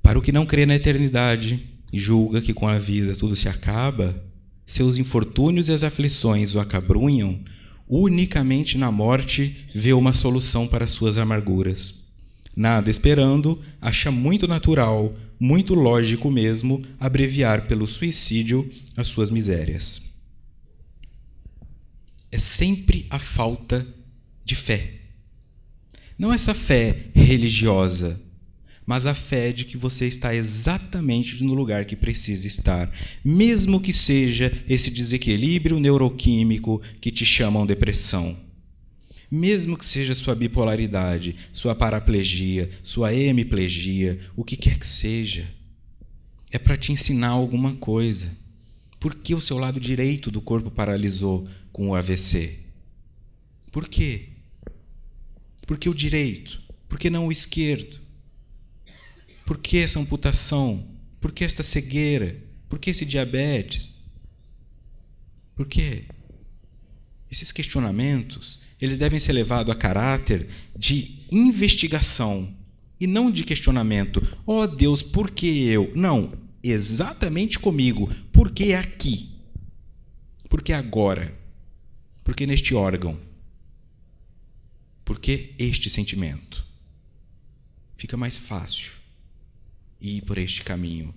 Para o que não crê na eternidade e julga que com a vida tudo se acaba, seus infortúnios e as aflições o acabrunham, unicamente na morte vê uma solução para suas amarguras. Nada esperando, acha muito natural, muito lógico mesmo, abreviar pelo suicídio as suas misérias. É sempre a falta de fé. Não essa fé religiosa, mas a fé de que você está exatamente no lugar que precisa estar, mesmo que seja esse desequilíbrio neuroquímico que te chamam depressão. Mesmo que seja sua bipolaridade, sua paraplegia, sua hemiplegia, o que quer que seja, é para te ensinar alguma coisa. Por que o seu lado direito do corpo paralisou com o AVC? Por quê? Por que o direito? Por que não o esquerdo? Por que essa amputação? Por que esta cegueira? Por que esse diabetes? Por quê? Esses questionamentos, eles devem ser levados a caráter de investigação e não de questionamento. Oh Deus, por que eu? Não, exatamente comigo. Por que aqui? Por que agora? Por que neste órgão? Por que este sentimento? Fica mais fácil ir por este caminho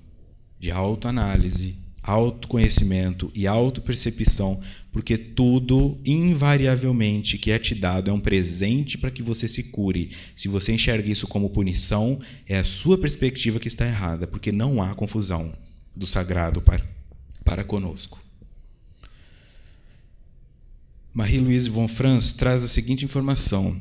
de autoanálise, autoconhecimento e autopercepção, porque tudo, invariavelmente, que é te dado é um presente para que você se cure. Se você enxerga isso como punição, é a sua perspectiva que está errada, porque não há confusão do sagrado para conosco. Marie-Louise von Franz traz a seguinte informação.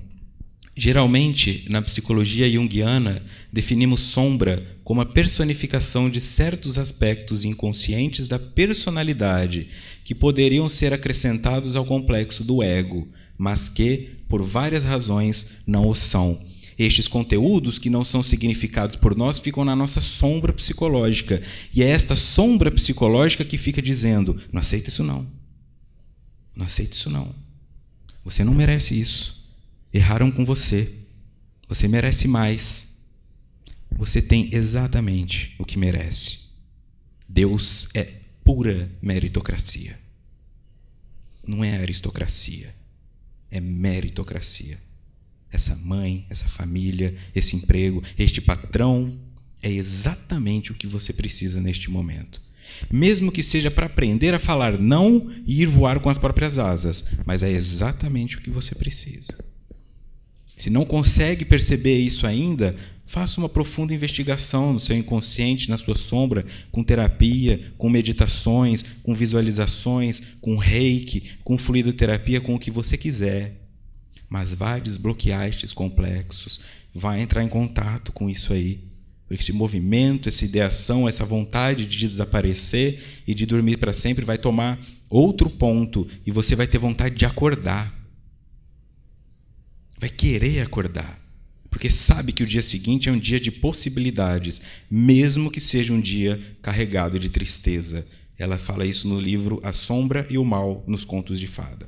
Geralmente, na psicologia junguiana, definimos sombra como a personificação de certos aspectos inconscientes da personalidade que poderiam ser acrescentados ao complexo do ego, mas que, por várias razões, não o são. Estes conteúdos que não são significados por nós ficam na nossa sombra psicológica. E é esta sombra psicológica que fica dizendo: não aceita isso não. Não aceita isso não. Você não merece isso. Erraram com você. Você merece mais. Você tem exatamente o que merece. Deus é pura meritocracia. Não é aristocracia. É meritocracia. Essa mãe, essa família, esse emprego, este patrão é exatamente o que você precisa neste momento. Mesmo que seja para aprender a falar não e ir voar com as próprias asas, mas é exatamente o que você precisa. Se não consegue perceber isso ainda, faça uma profunda investigação no seu inconsciente, na sua sombra, com terapia, com meditações, com visualizações, com reiki, com fluidoterapia, com o que você quiser. Mas vai desbloquear estes complexos, vai entrar em contato com isso aí. Porque esse movimento, essa ideação, essa vontade de desaparecer e de dormir para sempre vai tomar outro ponto e você vai ter vontade de acordar. Vai querer acordar, porque sabe que o dia seguinte é um dia de possibilidades, mesmo que seja um dia carregado de tristeza. Ela fala isso no livro A Sombra e o Mal nos Contos de Fada.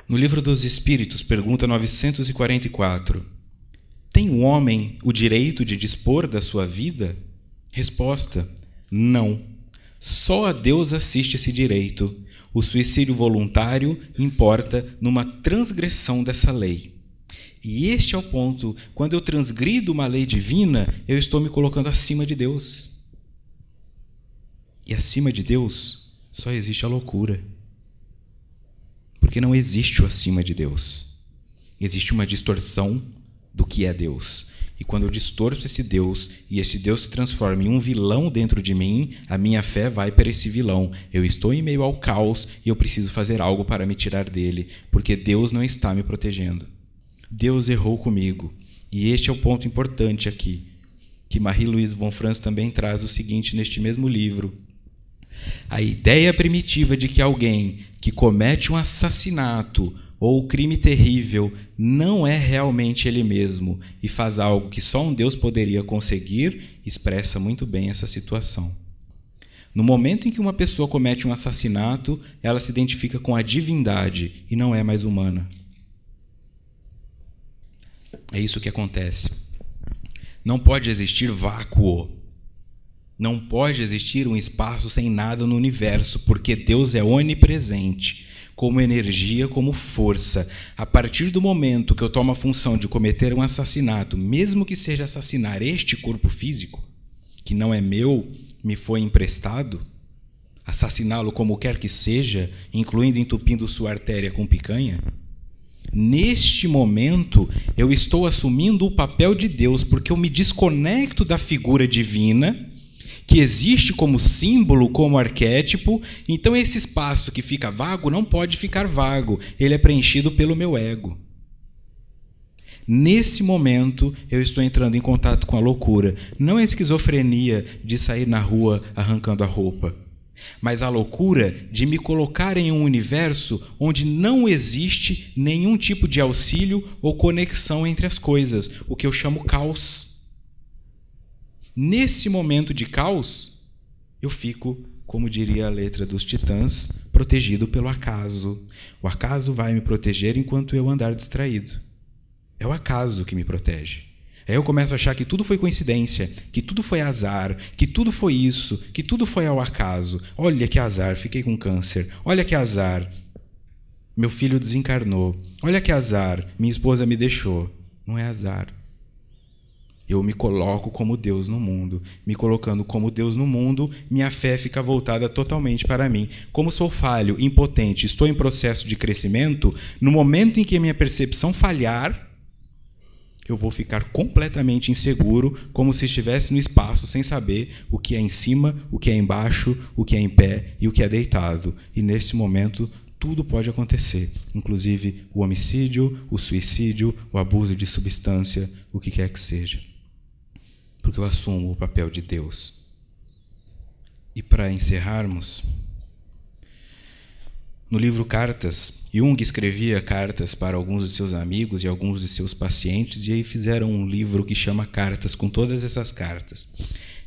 No livro dos Espíritos, pergunta 944, tem o homem o direito de dispor da sua vida? Resposta, não. Só a Deus assiste esse direito. O suicídio voluntário importa numa transgressão dessa lei. E este é o ponto. Quando eu transgrido uma lei divina, eu estou me colocando acima de Deus. E acima de Deus só existe a loucura. Porque não existe o acima de Deus. Existe uma distorção do que é Deus. E quando eu distorço esse Deus, e esse Deus se transforma em um vilão dentro de mim, a minha fé vai para esse vilão. Eu estou em meio ao caos e eu preciso fazer algo para me tirar dele, porque Deus não está me protegendo. Deus errou comigo. E este é o ponto importante aqui, que Marie-Louise von Franz também traz o seguinte neste mesmo livro. A ideia primitiva de que alguém que comete um assassinato ou crime terrível não é realmente ele mesmo e faz algo que só um Deus poderia conseguir, expressa muito bem essa situação. No momento em que uma pessoa comete um assassinato, ela se identifica com a divindade e não é mais humana. É isso que acontece. Não pode existir vácuo. Não pode existir um espaço sem nada no universo, porque Deus é onipresente. como energia, como força. A partir do momento que eu tomo a função de cometer um assassinato, mesmo que seja assassinar este corpo físico, que não é meu, me foi emprestado, assassiná-lo como quer que seja, incluindo entupindo sua artéria com picanha, neste momento eu estou assumindo o papel de Deus, porque eu me desconecto da figura divina, que existe como símbolo, como arquétipo. Então esse espaço que fica vago não pode ficar vago, ele é preenchido pelo meu ego. Nesse momento eu estou entrando em contato com a loucura, não a esquizofrenia de sair na rua arrancando a roupa, mas a loucura de me colocar em um universo onde não existe nenhum tipo de auxílio ou conexão entre as coisas, o que eu chamo caos. Nesse momento de caos, eu fico, como diria a letra dos Titãs, protegido pelo acaso. O acaso vai me proteger enquanto eu andar distraído. É o acaso que me protege. Aí eu começo a achar que tudo foi coincidência, que tudo foi azar, que tudo foi isso, que tudo foi ao acaso. Olha que azar, fiquei com câncer. Olha que azar, meu filho desencarnou. Olha que azar, minha esposa me deixou. Não é azar. Eu me coloco como Deus no mundo. Me colocando como Deus no mundo, minha fé fica voltada totalmente para mim. Como sou falho, impotente, estou em processo de crescimento, no momento em que a minha percepção falhar, eu vou ficar completamente inseguro, como se estivesse no espaço, sem saber o que é em cima, o que é embaixo, o que é em pé e o que é deitado. E nesse momento, tudo pode acontecer, inclusive o homicídio, o suicídio, o abuso de substância, o que quer que seja. Porque eu assumo o papel de Deus. E para encerrarmos, no livro Cartas, Jung escrevia cartas para alguns de seus amigos e alguns de seus pacientes, e aí fizeram um livro que chama Cartas, com todas essas cartas.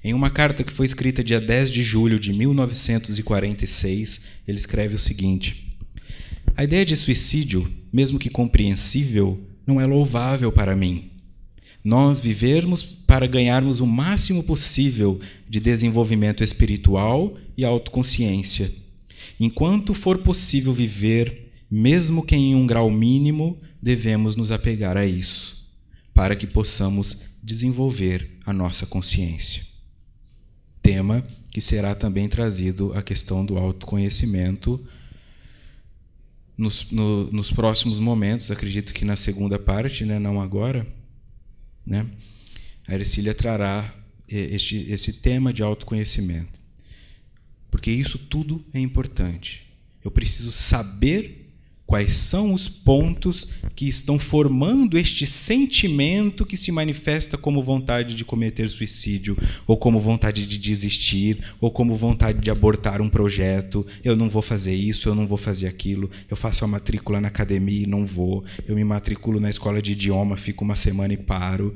Em uma carta que foi escrita dia 10 de julho de 1946, ele escreve o seguinte: a ideia de suicídio, mesmo que compreensível, não é louvável para mim. Nós vivermos para ganharmos o máximo possível de desenvolvimento espiritual e autoconsciência. Enquanto for possível viver, mesmo que em um grau mínimo, devemos nos apegar a isso, para que possamos desenvolver a nossa consciência. Tema que será também trazido a questão do autoconhecimento nos próximos momentos, acredito que na segunda parte, né, não agora, né? A Ercília trará esse tema de autoconhecimento, porque isso tudo é importante. Eu preciso saber quais são os pontos que estão formando este sentimento que se manifesta como vontade de cometer suicídio, ou como vontade de desistir, ou como vontade de abortar um projeto. Eu não vou fazer isso, eu não vou fazer aquilo. Eu faço a matrícula na academia e não vou. Eu me matriculo na escola de idioma, fico uma semana e paro.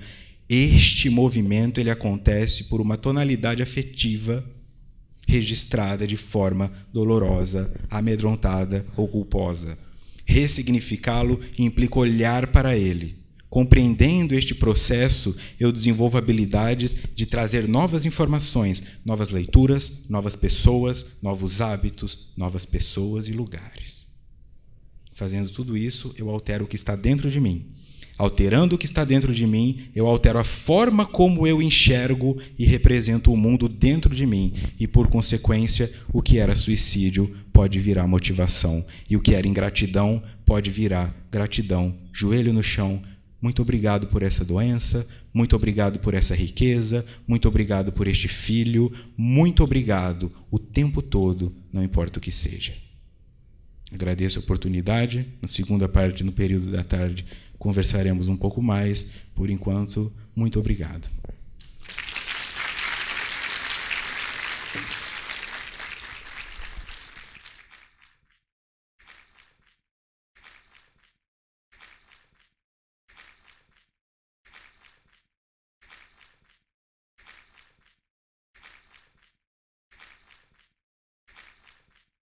Este movimento ele acontece por uma tonalidade afetiva registrada de forma dolorosa, amedrontada ou culposa. Ressignificá-lo implica olhar para ele. Compreendendo este processo, eu desenvolvo habilidades de trazer novas informações, novas leituras, novas pessoas, novos hábitos, novas pessoas e lugares. Fazendo tudo isso, eu altero o que está dentro de mim. Alterando o que está dentro de mim, eu altero a forma como eu enxergo e represento o mundo dentro de mim. E, por consequência, o que era suicídio pode virar motivação. E o que era ingratidão pode virar gratidão. Joelho no chão. Muito obrigado por essa doença. Muito obrigado por essa riqueza. Muito obrigado por este filho. Muito obrigado o tempo todo, não importa o que seja. Agradeço a oportunidade. Na segunda parte, no período da tarde, conversaremos um pouco mais. Por enquanto, muito obrigado.